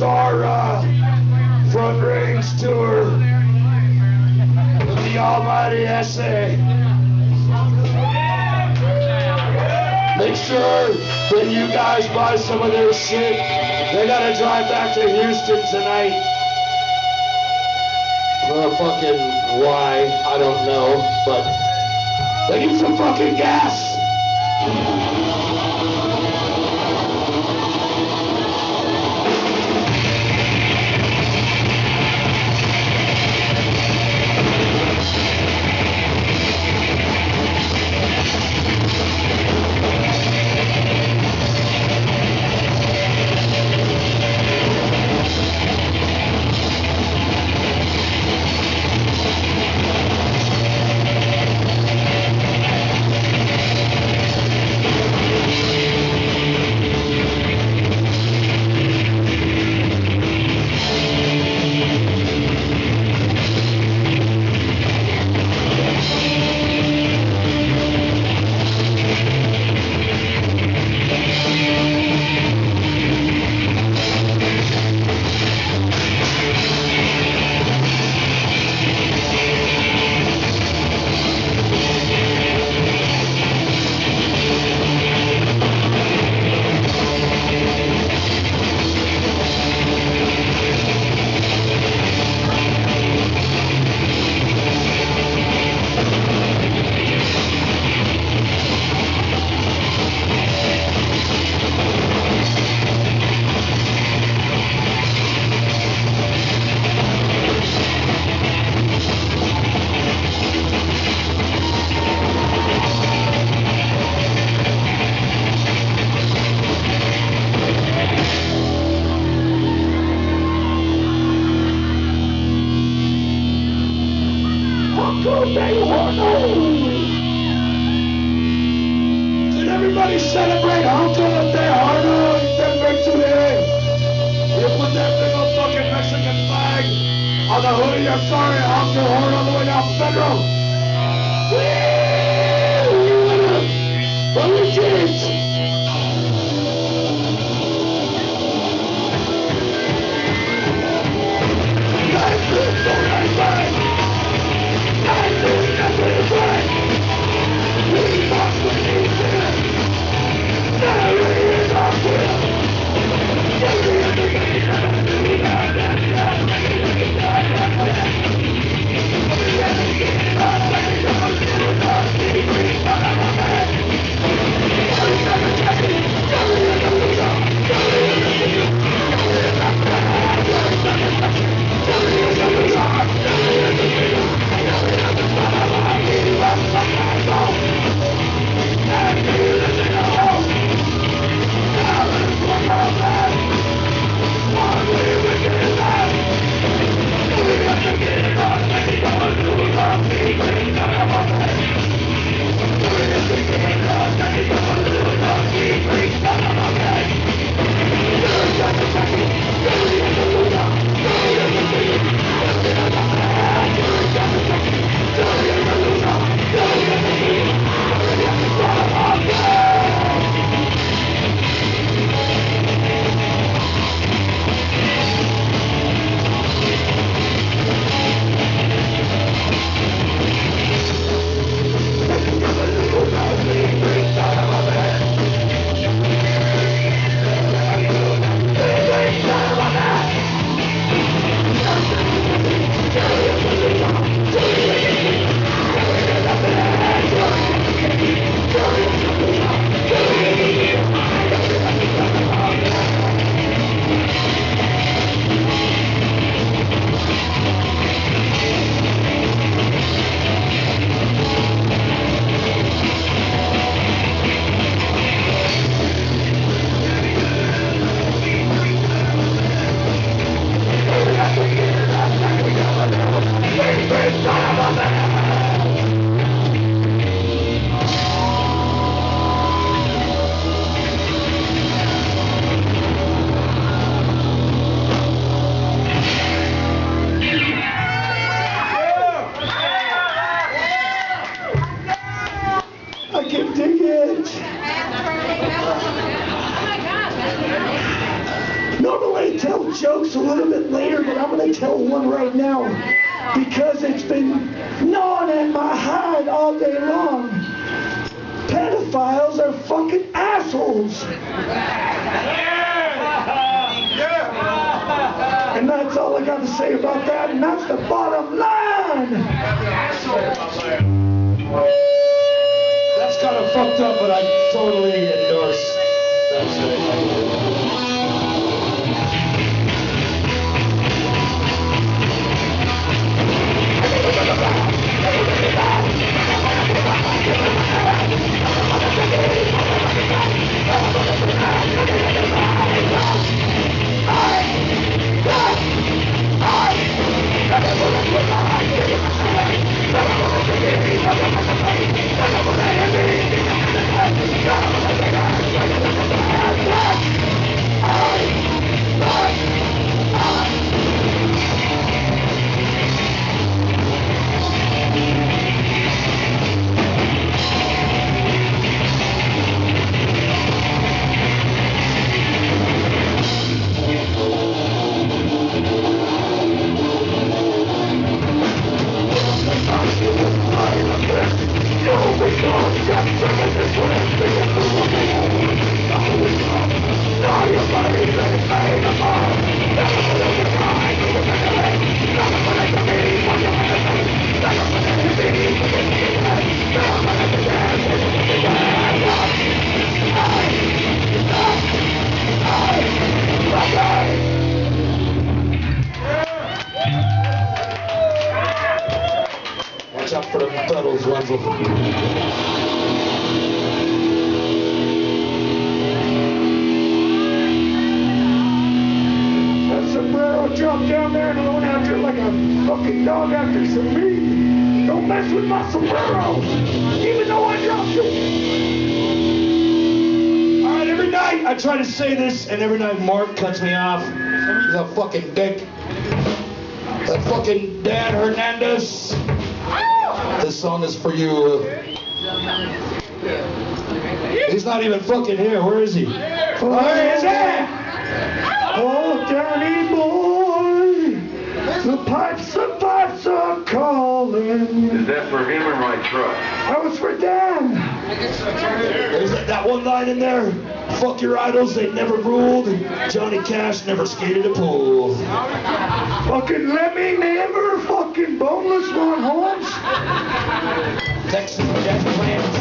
is our Front Range tour with the almighty SA. Make sure that you guys buy some of their shit. They gotta drive back to Houston tonight. For fucking why, I don't know, but they need some fucking gas. Did everybody celebrate honking with their heart on February 28th? You put that big old fucking Mexican flag on the hood of your car and honk your horn all the way down Federal. Woo! What we did? Tell jokes. jokes a little bit later, but I'm going to tell one right now because it's been gnawing at my hide all day long. Pedophiles are fucking assholes. And that's all I got to say about that, and that's the bottom line. That's kind of fucked up, but I totally endorse that shit. Watch out for the pedals, Wenzel. That sombrero dropped down there and I went after it like a fucking dog after some meat. Don't mess with my sombrero, even though I dropped it. Alright, every night I try to say this, and every night Mark cuts me off. He's a fucking dick. That fucking Dan Hernandez. This song is for you. He's not even fucking here. Where is he? Where is he? Oh, Danny boy, the pipes are calling. Is that for him or my truck? That was for Dan. There's that one line in there. Fuck your idols, they never ruled. Johnny Cash never skated a pool. Fucking Lemmy never, fucking boneless one, Holmes. Texas Death Plans.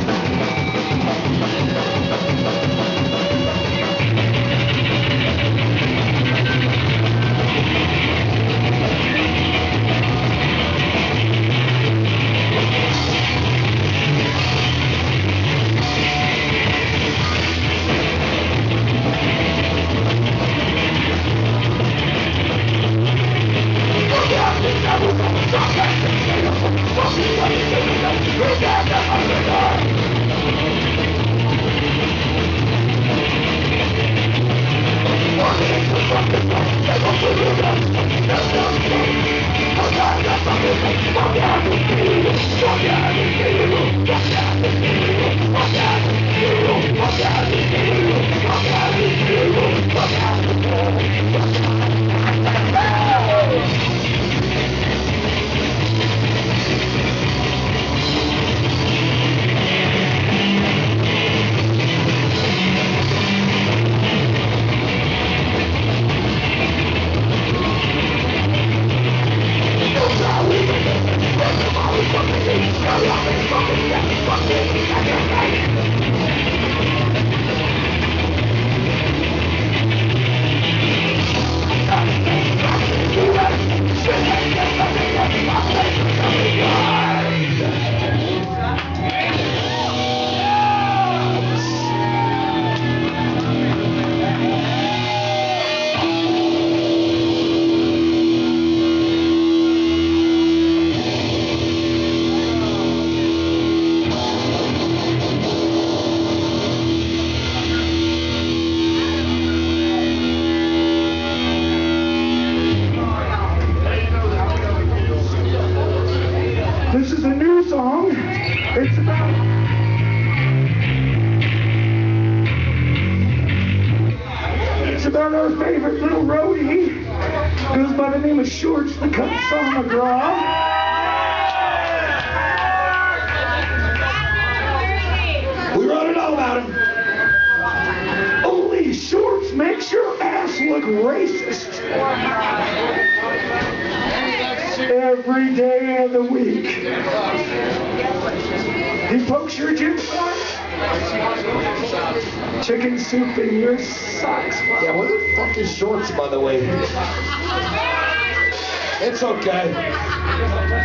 This is a new song. It's about our favorite little roadie. Goes by the name of Shorts, the cut song McGraw. We wrote it all about him. Only shorts makes your ass look racist. Every day of the week. He pokes your gym spot. Chicken soup in your socks. Yeah, what the fuck is Shorts, by the way? It's okay.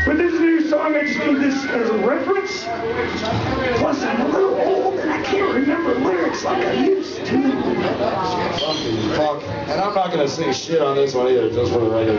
But this new song, I just need this as a reference. Plus, I'm a little old and I can't remember lyrics like I used to. Fuck. And I'm not gonna say shit on this one either, just for the record.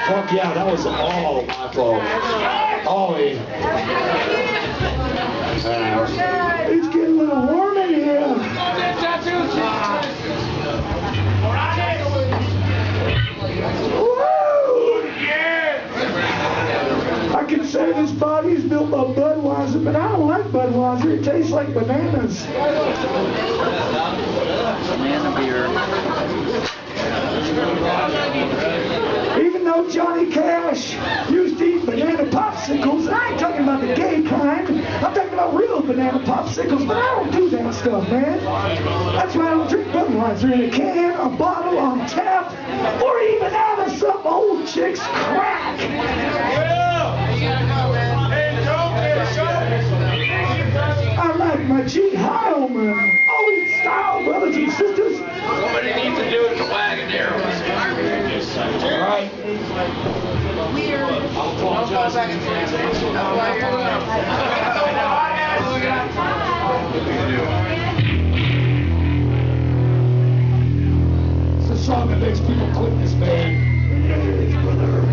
Fuck yeah, that was all my fault. Ollie. It's getting a little warm in here. Woo! I can say this body is built by Budweiser, but I don't like Budweiser. It tastes like bananas. Banana beer. Even though Johnny Cash used to eat banana popsicles, and I ain't talking about the gay kind, I'm talking about real banana popsicles, but I don't do that stuff, man. That's why I don't drink Budweiser in a can, a bottle, on tap, or even out of some old chick's crack. I like my G. Heilman. Old style, brothers and sisters. Somebody needs to do it in the wagon there. All right. I'll apologize. It's a song that makes people quit this band. It is, brother.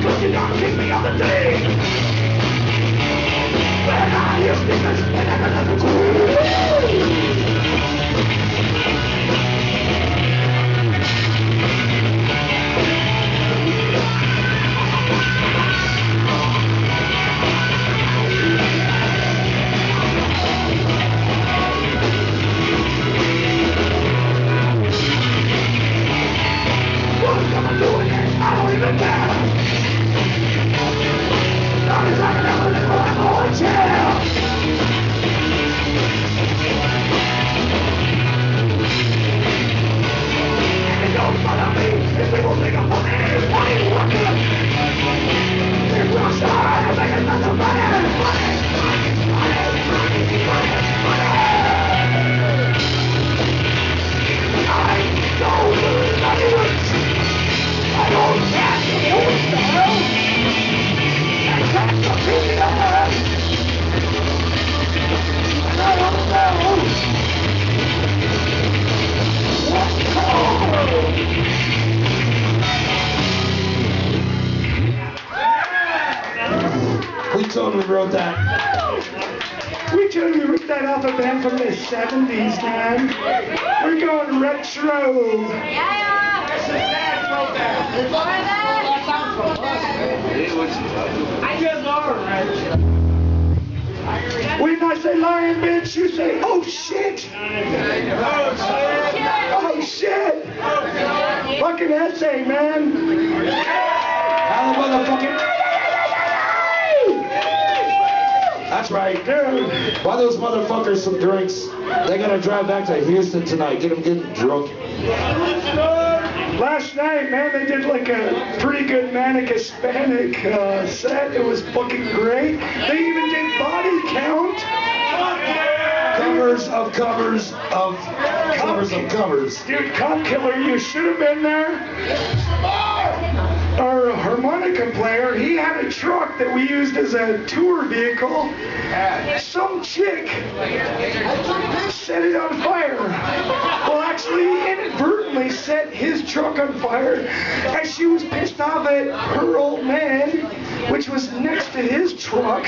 cause you don't keep me on the day. When I hear speakers, and I got nothing to do. We totally wrote that. We totally ripped that off a band from the 70s, man. We're going retro. When I say Lyin Bitch, you say, oh shit. Oh shit. Fucking essay, man. How the motherfucking... That's right, dude. Buy those motherfuckers some drinks. They gotta drive back to Houston tonight. Get them getting drunk. Last night, man, they did like a pretty good Manic Hispanic set. It was fucking great. They even did Body Count. Covers of covers of covers of covers. Dude, Cop Killer, you should have been there. Our harmonica player, he had a truck that we used as a tour vehicle. Some chick set it on fire. Well, actually, inadvertently set his truck on fire as she was pissed off at her old man, which was next to his truck.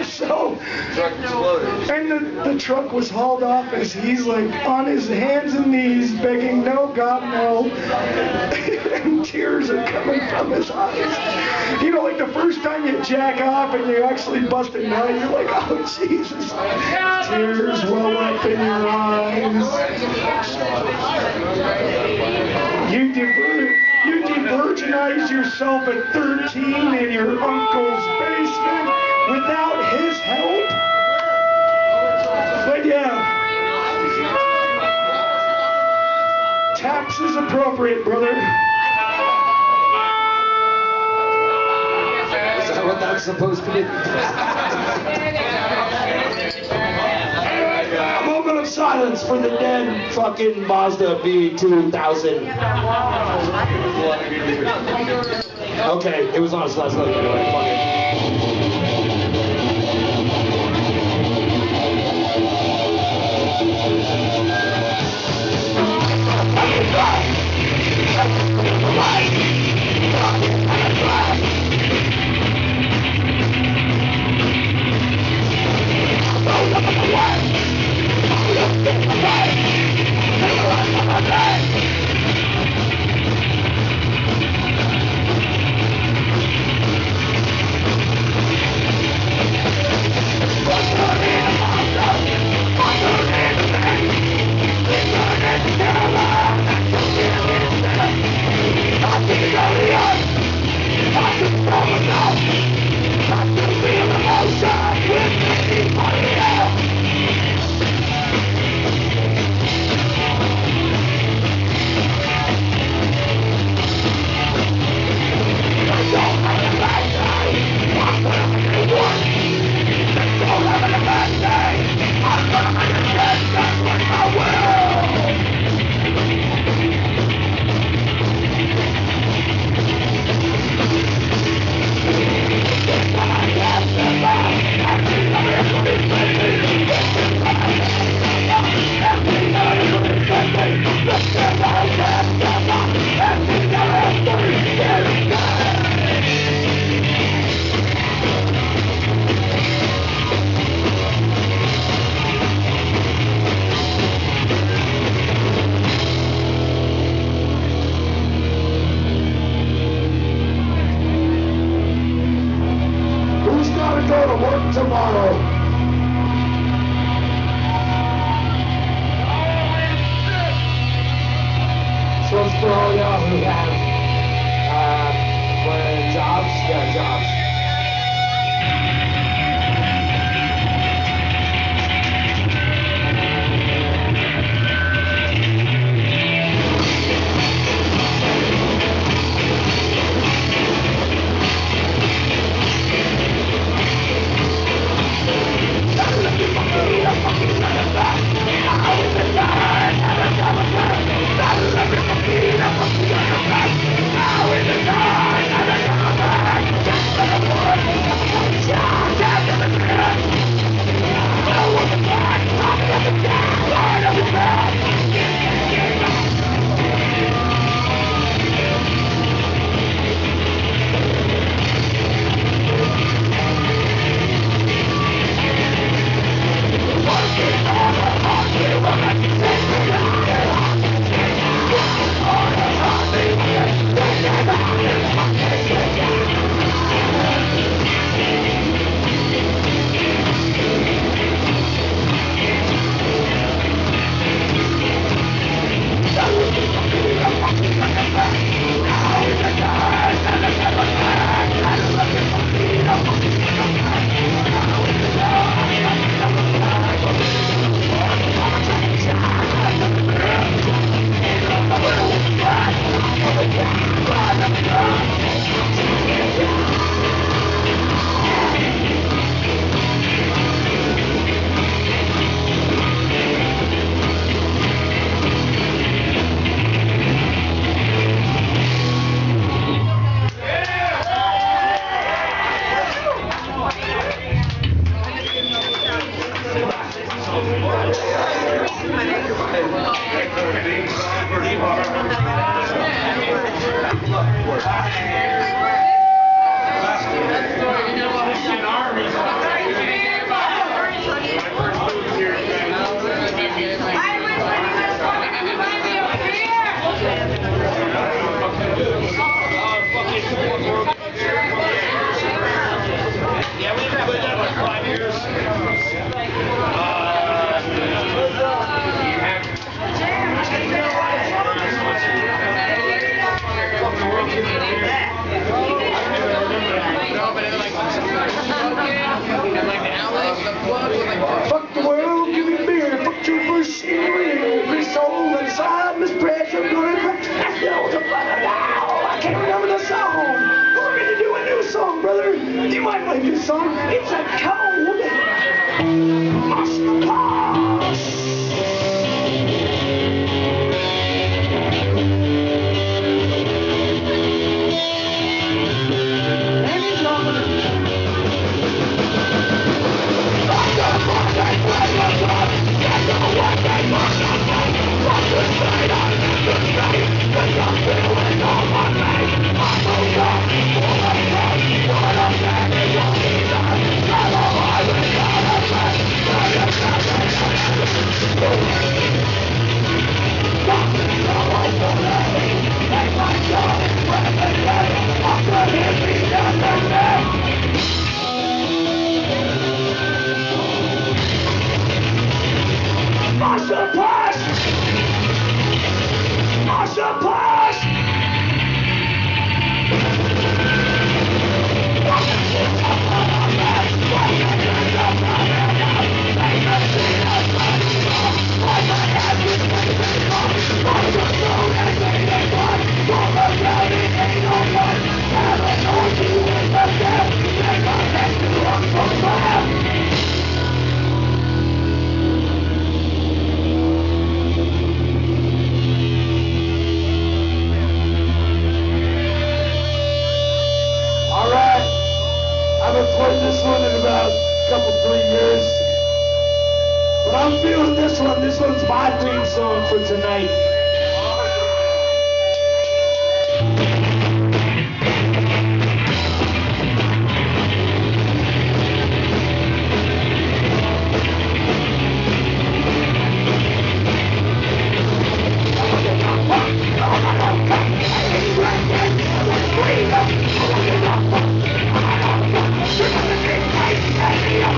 So, and the truck was hauled off as he's like on his hands and knees begging, no, God, no. And tears are coming from his eyes. You know, like the first time you jack off and you actually bust a nut, you're like, oh Jesus. Tears well up in your eyes. You de-virginized yourself at 13 in your uncle's basement without his help. But yeah, tax is appropriate, brother. Is that what that's supposed to be? A moment of silence for the dead fucking Mazda B2000. Okay, it was on us last night anyway. Fuck it. I tomorrow. So it's for all y'all who have jobs. Yeah, jobs. Fuck the world, give me beer, fuck your machinery, every soul inside this pressure, gonna I can't remember the song. We're gonna do a new song, brother. You might like this song. It's a cold must pass. This one's my theme song for tonight. Freedom!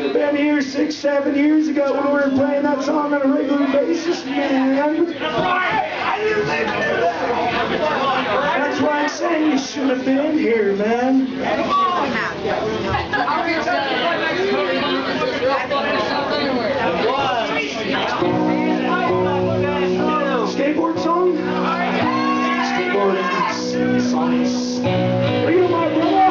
should have been here 6, 7 years ago when we were playing that song on a regular basis, man. That's why I'm saying you should have been here, man. Skateboard song? Skateboard songs. Are you my brother?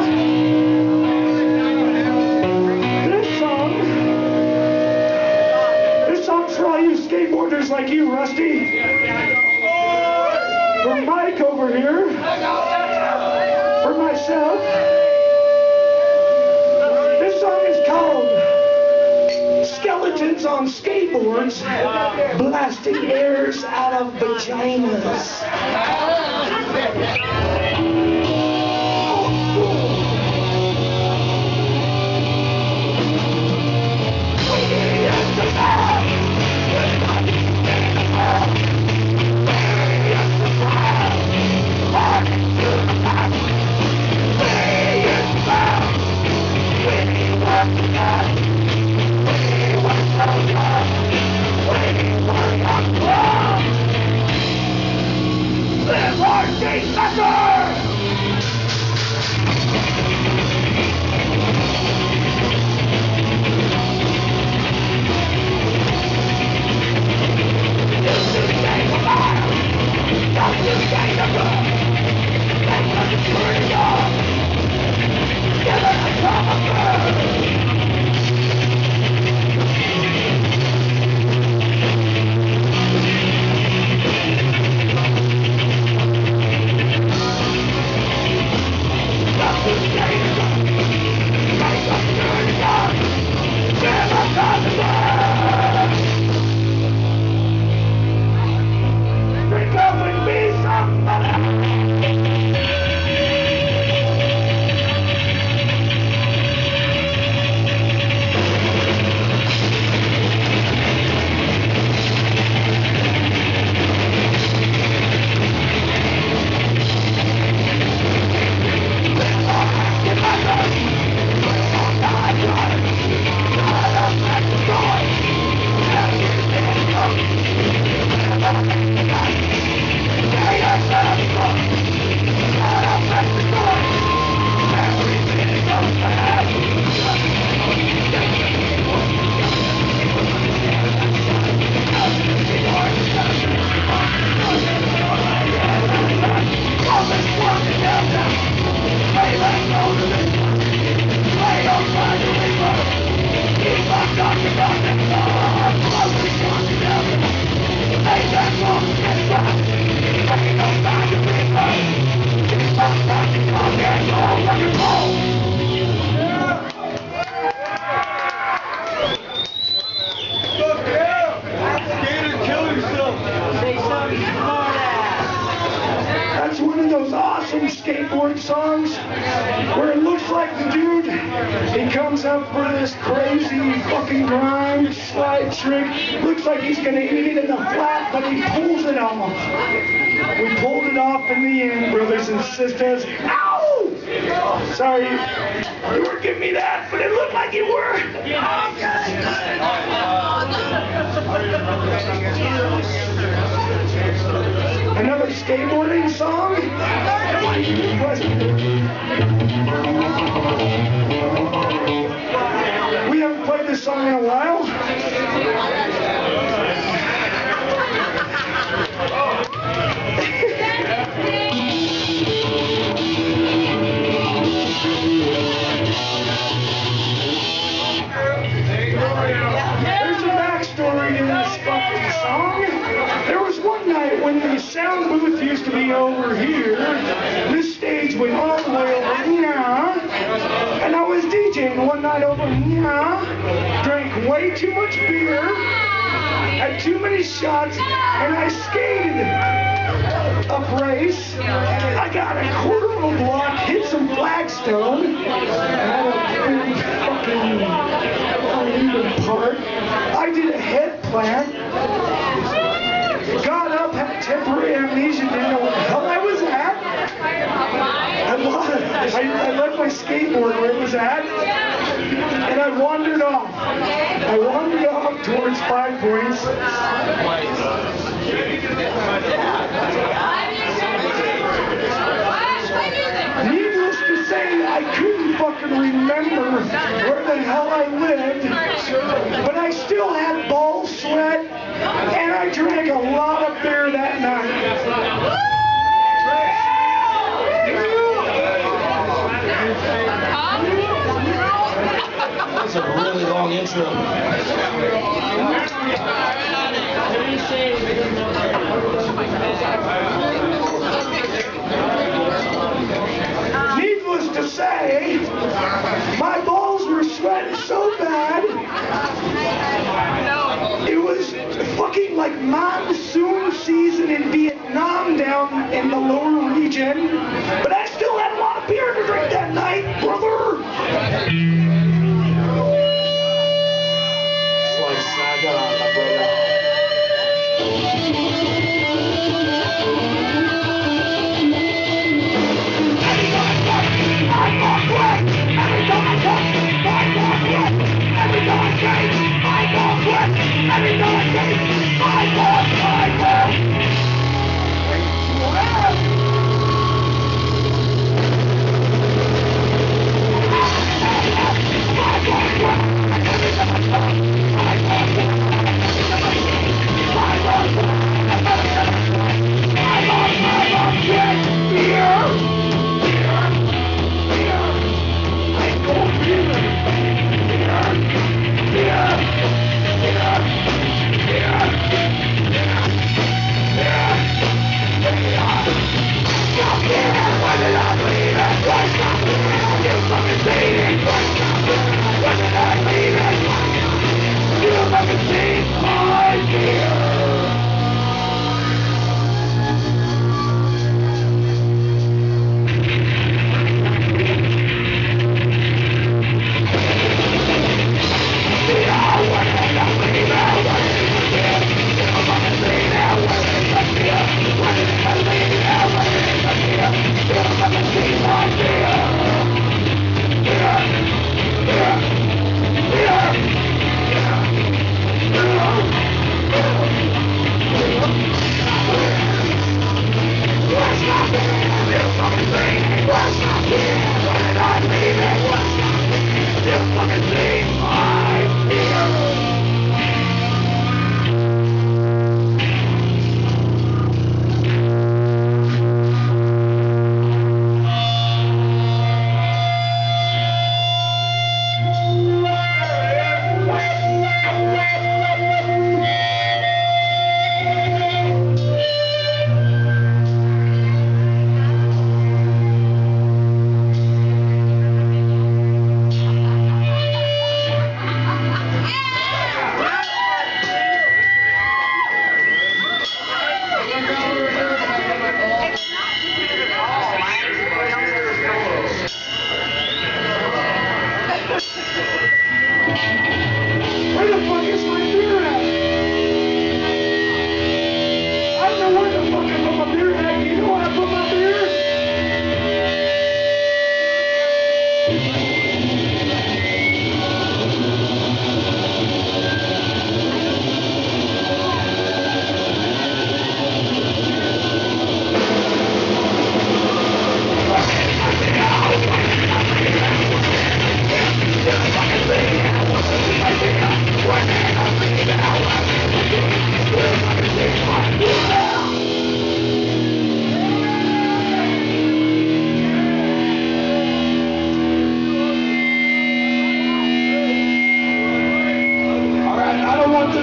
This song's for all you skateboarders like you, Rusty. For Mike over here. For myself. This song is called Skeletons on Skateboards Blasting Airs Out of Vaginas. That's one of those awesome skateboard songs where it looks like the dude, he comes up for this crazy fucking grind slide trick. Looks like he's gonna eat it in the flat, but he pulls it off. We pulled it off in the end, brothers and sisters. Ow! Sorry, you weren't giving me that, but it looked like you were. Another skateboarding song? We haven't played this song in a while. There's a backstory to this fucking song. There was one night when the sound booth used to be over here. This stage went all the way over here. And I was DJing one night over here. Drank way too much beer. Had too many shots. And I skated up race. I got a quarter of a block, hit some flagstone. Had a big fucking uneven part. I did a head plant. Got up, had temporary amnesia, didn't know what the hell I was at. I left my skateboard where it was at, and I wandered off. I wandered off towards 5 Points. Needless to say, I couldn't fucking remember where the hell I lived, but I still had ball sweat, and I drank a lot of beer that night. That's a really long intro. Needless to say, my balls were sweating so bad, it was fucking like monsoon season in Vietnam down in the lower region, but I still had a lot of beer to drink that night, brother.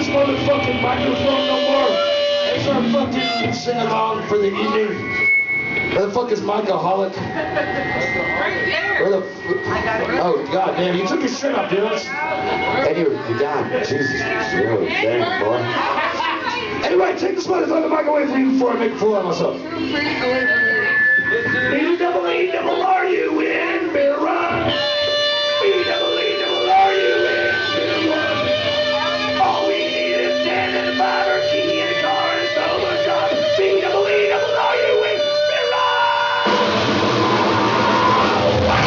Motherfucking microphone no more. It's our fucking sing-along for the evening. Where the fuck is Micaholic? Where the oh god damn, you took your shirt off, dude. And you're God, Jesus, really, damn boy. Anyway, take this motherfucking mic away from you before I make a fool out of myself. B-double-E-double-R-U-N, beer run. B-double-E-double-R-U-N, beer run. All we need is 10 and a 5 or key and a car and so much time. B-double-E-double-R-U-N, beer run. Why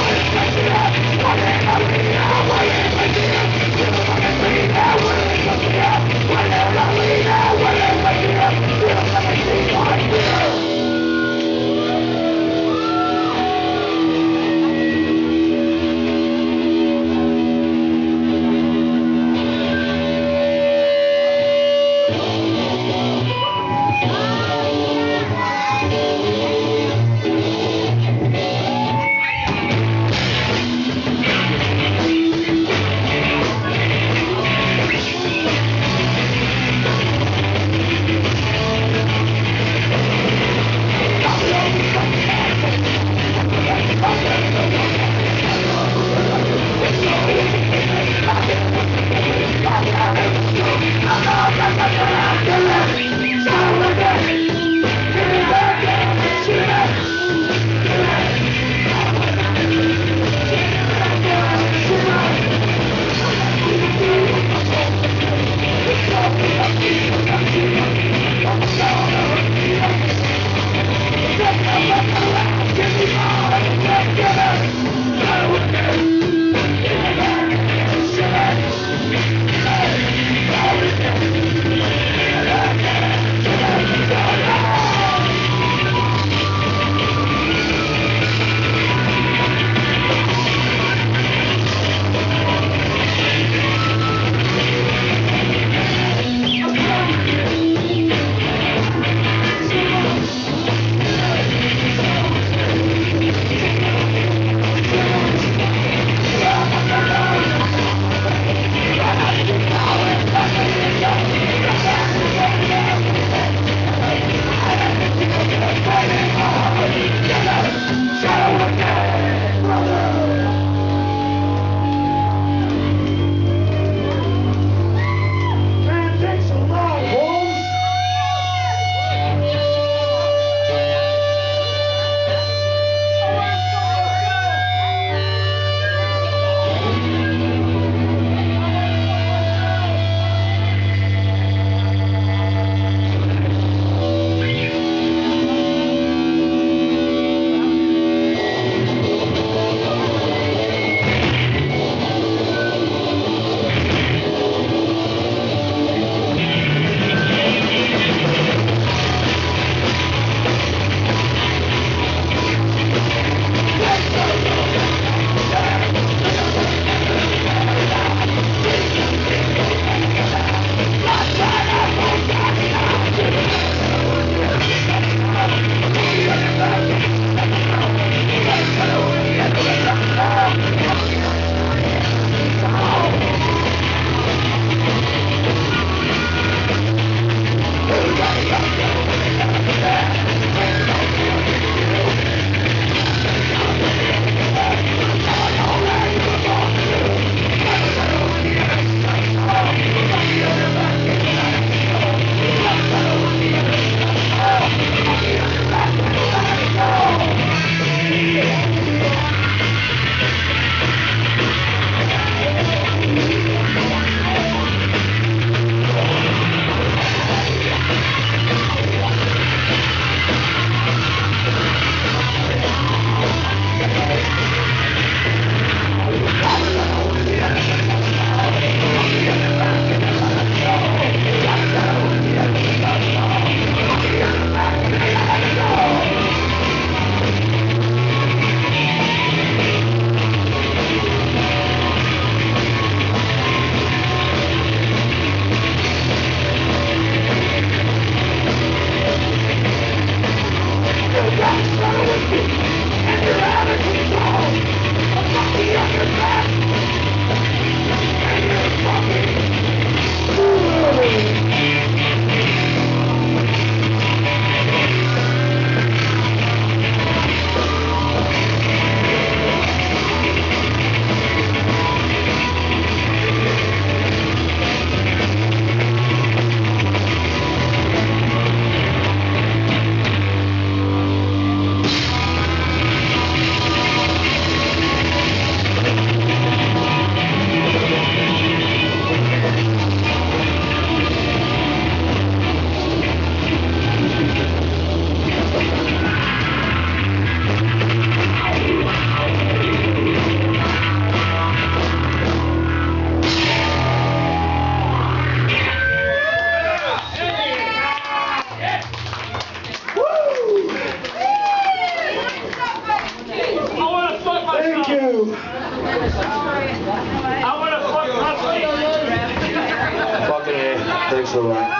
It's alright.